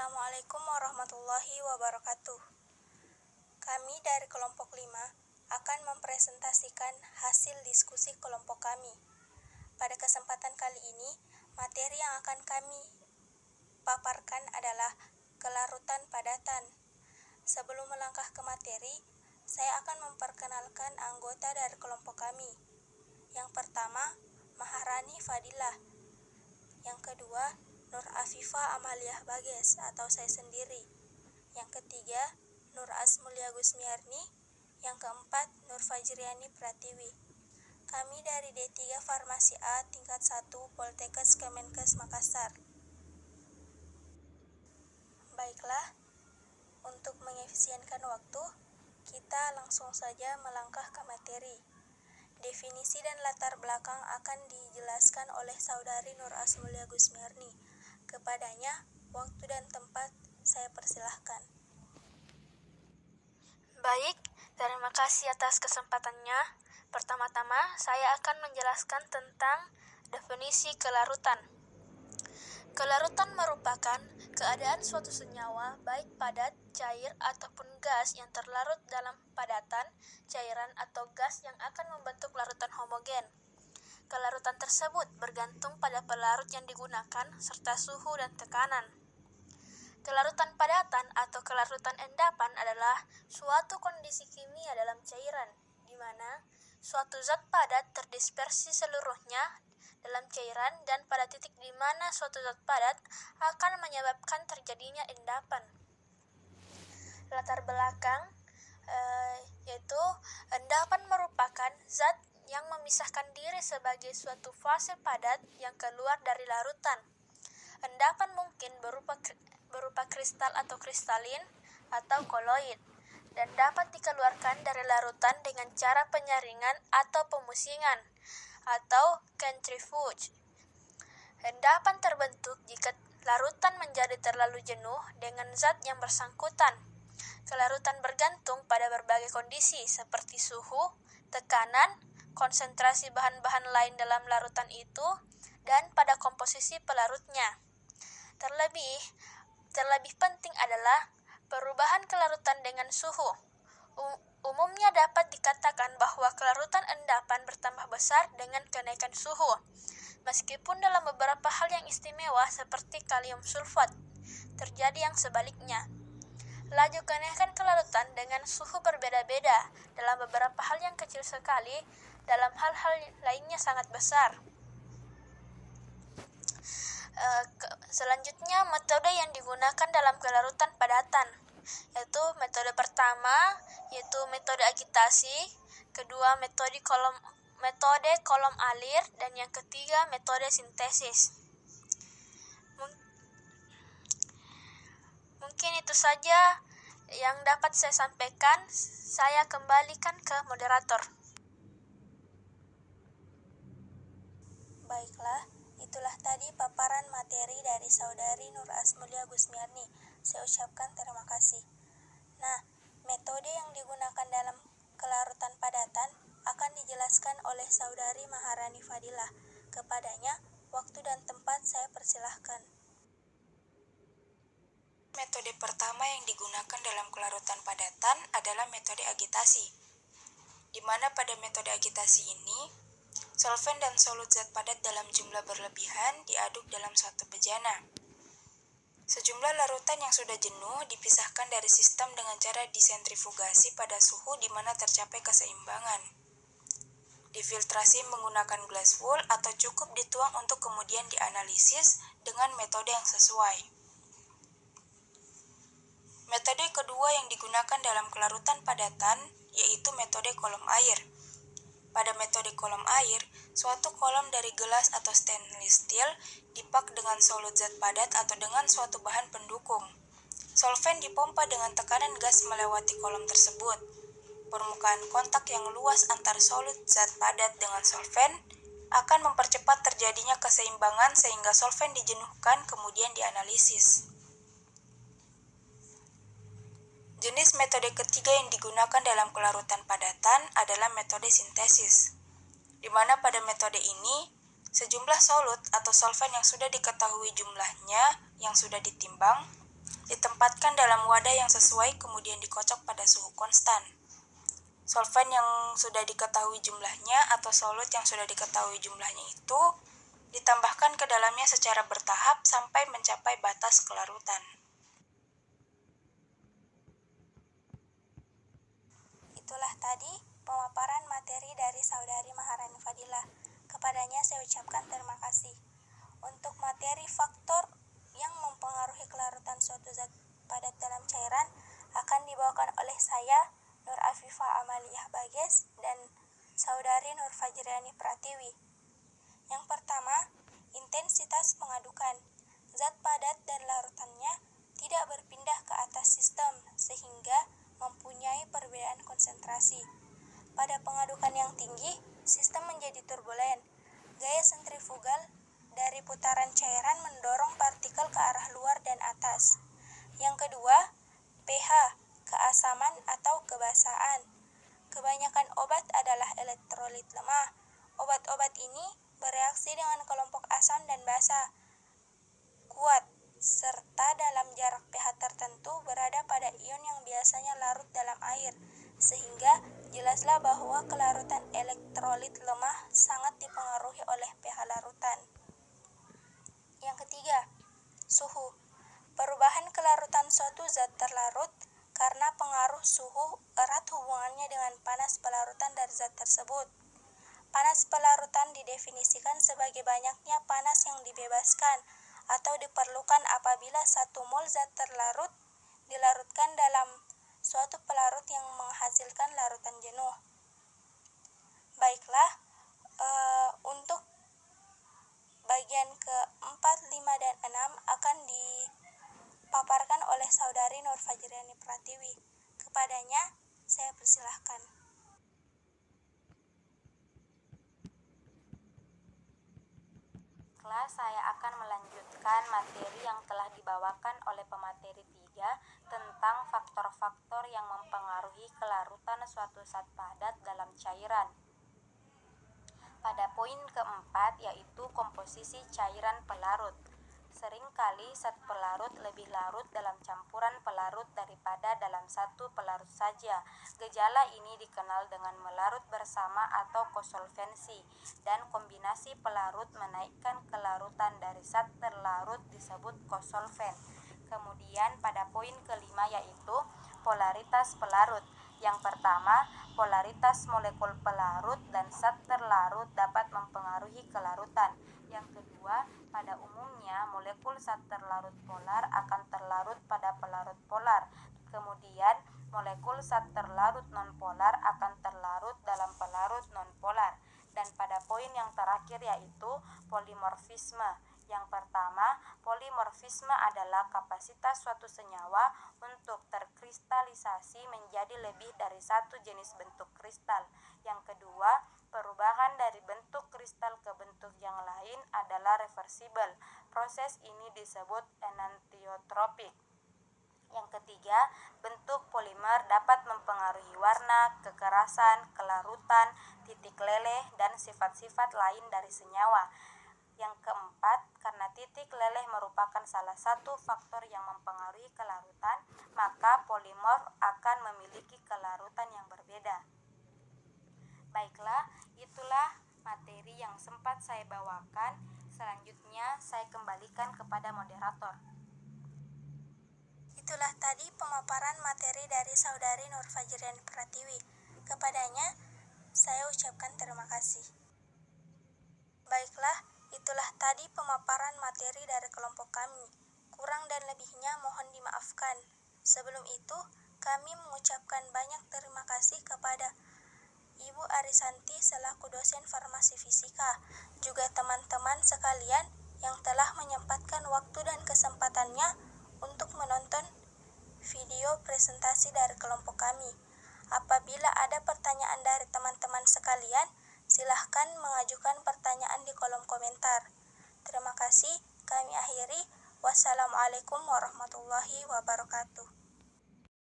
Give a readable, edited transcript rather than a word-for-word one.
Assalamualaikum warahmatullahi wabarakatuh. Kami dari kelompok 5 akan mempresentasikan hasil diskusi kelompok kami. Pada kesempatan kali ini, materi yang akan kami paparkan adalah kelarutan padatan. Sebelum melangkah ke materi, saya akan memperkenalkan anggota dari kelompok kami. Yang pertama, Maharani Fadilah. Yang kedua, Nur Afifah Amaliah Bages atau saya sendiri. Yang ketiga, Nur Asmulia Gusmiarni. Yang keempat, Nur Fajriani Pratiwi. Kami dari D3 Farmasi A tingkat 1 Poltekkes Kemenkes Makassar. Baiklah, untuk mengefisienkan waktu, kita langsung saja melangkah ke materi. Definisi dan latar belakang akan dijelaskan oleh Saudari Nur Asmulia Gusmiarni. Kepadanya, waktu dan tempat saya persilahkan. Baik, terima kasih atas kesempatannya. Pertama-tama, saya akan menjelaskan tentang definisi kelarutan. Kelarutan merupakan keadaan suatu senyawa, baik padat, cair, ataupun gas yang terlarut dalam padatan, cairan, atau gas yang akan membentuk larutan homogen. Kelarutan tersebut bergantung pada pelarut yang digunakan, serta suhu dan tekanan. Kelarutan padatan atau kelarutan endapan adalah suatu kondisi kimia dalam cairan, di mana suatu zat padat terdispersi seluruhnya dalam cairan dan pada titik di mana suatu zat padat akan menyebabkan terjadinya endapan. Latar belakang yaitu endapan merupakan zat yang memisahkan diri sebagai suatu fase padat yang keluar dari larutan. Endapan mungkin berupa kristal atau kristalin atau koloid dan dapat dikeluarkan dari larutan dengan cara penyaringan atau pemusingan atau centrifuge. Endapan terbentuk jika larutan menjadi terlalu jenuh dengan zat yang bersangkutan. Kelarutan bergantung pada berbagai kondisi seperti suhu, tekanan, konsentrasi bahan-bahan lain dalam larutan itu, dan pada komposisi pelarutnya. Terlebih penting adalah perubahan kelarutan dengan suhu. Umumnya dapat dikatakan bahwa kelarutan endapan bertambah besar dengan kenaikan suhu, meskipun dalam beberapa hal yang istimewa seperti kalium sulfat, terjadi yang sebaliknya. Laju kenaikan kelarutan dengan suhu berbeda-beda dalam beberapa hal yang kecil sekali, dalam hal-hal lainnya sangat besar. Selanjutnya, metode yang digunakan dalam kelarutan padatan, yaitu metode pertama, yaitu metode agitasi, kedua metode kolom alir, dan yang ketiga metode sintesis. Mungkin itu saja yang dapat saya sampaikan. Saya kembalikan ke moderator. Baiklah, itulah tadi paparan materi dari Saudari Nur Asmulia Gusmiarni. Saya ucapkan terima kasih. Nah, metode yang digunakan dalam kelarutan padatan akan dijelaskan oleh Saudari Maharani Fadilah. Kepadanya, waktu dan tempat saya persilahkan. Metode pertama yang digunakan dalam kelarutan padatan adalah metode agitasi, di mana pada metode agitasi ini, solvent dan solut zat padat dalam jumlah berlebihan diaduk dalam suatu bejana. Sejumlah larutan yang sudah jenuh dipisahkan dari sistem dengan cara disentrifugasi pada suhu di mana tercapai keseimbangan. Difiltrasi menggunakan glass wool atau cukup dituang untuk kemudian dianalisis dengan metode yang sesuai. Metode kedua yang digunakan dalam kelarutan padatan yaitu metode kolom air. Pada metode kolom air, suatu kolom dari gelas atau stainless steel dipak dengan solut zat padat atau dengan suatu bahan pendukung. Solvent dipompa dengan tekanan gas melewati kolom tersebut. Permukaan kontak yang luas antar solut zat padat dengan solvent akan mempercepat terjadinya keseimbangan sehingga solvent dijenuhkan kemudian dianalisis. Jenis metode ketiga yang digunakan dalam kelarutan padatan adalah metode sintesis, di mana pada metode ini, sejumlah solut atau solvent yang sudah diketahui jumlahnya yang sudah ditimbang Ditempatkan dalam wadah yang sesuai kemudian dikocok pada suhu konstan. Solvent yang sudah diketahui jumlahnya atau solut yang sudah diketahui jumlahnya itu ditambahkan ke dalamnya secara bertahap sampai mencapai batas kelarutan. Itulah tadi pemaparan materi dari Saudari Maharani Fadilah. Kepadanya saya ucapkan terima kasih. Untuk materi faktor yang mempengaruhi kelarutan suatu zat padat dalam cairan akan dibawakan oleh saya, Nur Afifah Amaliyah Bages, dan Saudari Nur Fajriani Pratiwi. Yang pertama, intensitas pengadukan. Zat padat dan larutannya tidak berpindah ke atas sistem sehingga mempunyai perbedaan konsentrasi. Pada pengadukan yang tinggi, sistem menjadi turbulen. Gaya sentrifugal dari putaran cairan mendorong partikel ke arah luar dan atas. Yang kedua, pH, keasaman atau kebasaan. Kebanyakan obat adalah elektrolit lemah. Obat-obat ini bereaksi dengan kelompok asam dan basa kuat, serta dalam jarak pH tertentu berada pada ion yang biasanya larut dalam air, sehingga jelaslah bahwa kelarutan elektrolit lemah sangat dipengaruhi oleh pH larutan. Yang ketiga, suhu. Perubahan kelarutan suatu zat terlarut karena pengaruh suhu erat hubungannya dengan panas pelarutan dari zat tersebut. Panas pelarutan didefinisikan sebagai banyaknya panas yang dibebaskan atau diperlukan apabila 1 mol zat terlarut dilarutkan dalam suatu pelarut yang menghasilkan larutan jenuh. Baiklah, untuk bagian ke-4, 5, dan 6 akan dipaparkan oleh Saudari Nur Fajriani Pratiwi. Kepadanya saya persilahkan. Saya akan melanjutkan materi yang telah dibawakan oleh pemateri 3 tentang faktor-faktor yang mempengaruhi kelarutan suatu zat padat dalam cairan. Pada poin keempat yaitu komposisi cairan pelarut. Seringkali zat pelarut lebih larut dalam campuran pelarut daripada dalam satu pelarut saja. Gejala ini dikenal dengan melarut bersama atau kosolvensi, dan kombinasi pelarut menaikkan kelarutan dari zat terlarut disebut kosolven. Kemudian pada poin kelima yaitu polaritas pelarut. Yang pertama, polaritas molekul pelarut dan zat terlarut dapat mempengaruhi kelarutan. Yang kedua, pada umumnya molekul zat terlarut polar akan terlarut pada pelarut polar. Kemudian, molekul zat terlarut nonpolar akan terlarut dalam pelarut nonpolar. Dan pada poin yang terakhir yaitu polimorfisme. Yang pertama, polimorfisme adalah kapasitas suatu senyawa untuk terkristalisasi menjadi lebih dari satu jenis bentuk kristal. Yang kedua, perubahan dari bentuk kristal ke bentuk yang lain adalah reversibel. Proses ini disebut enantiotropik. Yang ketiga, bentuk polimer dapat mempengaruhi warna, kekerasan, kelarutan, titik leleh, dan sifat-sifat lain dari senyawa. Yang keempat, karena titik leleh merupakan salah satu faktor yang mempengaruhi kelarutan, maka polimorf akan memiliki kelarutan yang berbeda. Baiklah, itulah materi yang sempat saya bawakan. Selanjutnya, saya kembalikan kepada moderator. Itulah tadi pemaparan materi dari Saudari Nur Fajriani Pratiwi. Kepadanya, saya ucapkan terima kasih. Baiklah, itulah tadi pemaparan materi dari kelompok kami. Kurang dan lebihnya mohon dimaafkan. Sebelum itu, kami mengucapkan banyak terima kasih kepada Ibu Arisanti selaku dosen farmasi fisika, juga teman-teman sekalian yang telah menyempatkan waktu dan kesempatannya untuk menonton video presentasi dari kelompok kami. Apabila ada pertanyaan dari teman-teman sekalian, silahkan mengajukan pertanyaan di kolom komentar. Terima kasih, kami akhiri. Wassalamualaikum warahmatullahi wabarakatuh.